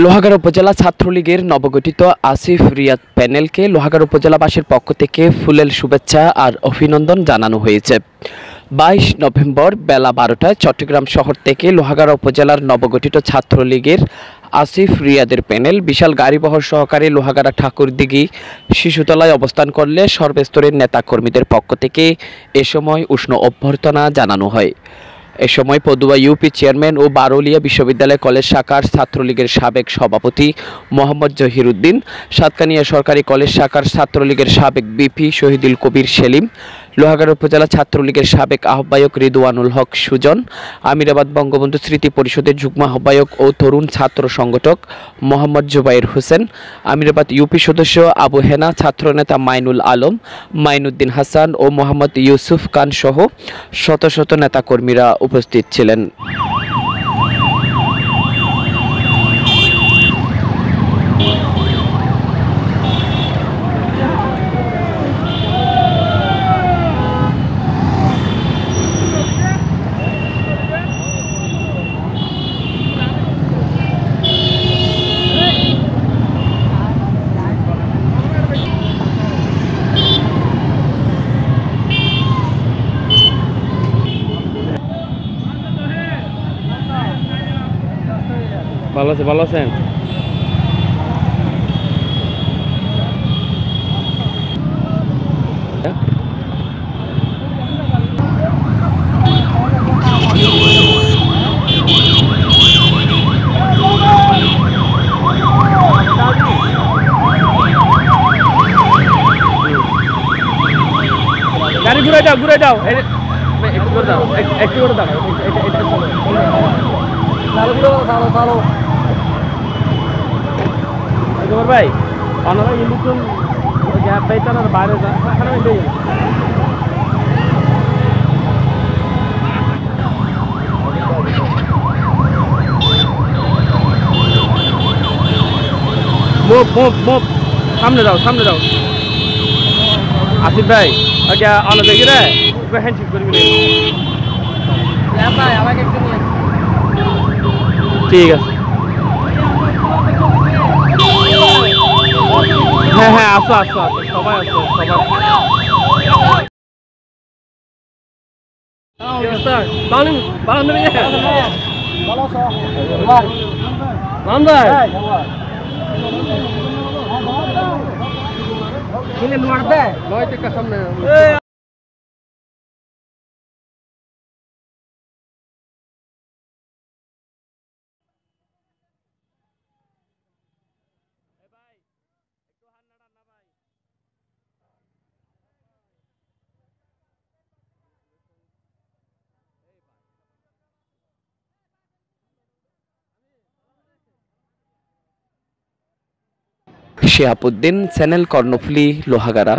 লোহাগাড়া উপজেলা ছাত্রলীগের নবগঠিত আসিফ রিয়াদ প্যানেলকে লোহাগাড়া উপজেলাবাসীর পক্ষ থেকে ফুলেল শুভেচ্ছা আর অভিনন্দন জানানো হয়েছে। 22 নভেম্বর বেলা 12টায় চট্টগ্রাম শহর থেকে লোহাগাড়া উপজেলার নবগঠিত ছাত্রলীগের আসিফ রিয়াদের প্যানেল বিশাল গাড়িবহর সহকারে লোহাগাড়া ঠাকুরদিঘি শিশুতলায় অবস্থান করলে সর্বস্তরের নেতাকর্মীদের পক্ষ থেকে এ সময় উষ্ণ অভ্যর্থনা জানানো হয়। এ সময় পদুয়া ইউপি চেয়ারম্যান ও বারৌলিয়া বিশ্ববিদ্যালয় কলেজ শাখার ছাত্রলীগের সাবেক সভাপতি মোহাম্মদ জহিরুদ্দিন, সাতকানিয়া সরকারি কলেজ শাখার ছাত্রলীগের সাবেক বিপি শহীদুল কবির সেলিম, লোহাগাড়া উপজেলা ছাত্রলীগের সাবেক আহ্বায়ক রিদওয়ানুল হক সুজন, আমিরাবাদ বঙ্গবন্ধু স্মৃতি পরিষদের যুগ্ম আহ্বায়ক ও তরুণ ছাত্র সংগঠক মোহাম্মদ জুবাইর হোসেন, আমিরাবাদ ইউপি সদস্য আবু হেনা, ছাত্রনেতা মাইনুল আলম, মাইনুদ্দিন হাসান ও মোহাম্মদ ইউসুফ খান সহ শত শত নেতাকর্মীরা উপস্থিত ছিলেন। ভালো আছেন? গাড়ি ঘুরে যাও একটু করে দাও, চালো ভাই আপনারা ইলেকট্রন গ্যাপ পাইতেন আর বাইরে সামনে যাও আসিফ ভাই আগে অনেক দেখি রে হ্যান্ডশেক করে ঠিক আছে। হ্যাঁ আসো সবাই আসো সামনে শিহাবুদ্দিন, চ্যানেল কর্ণফুলী, লোহাগাড়া।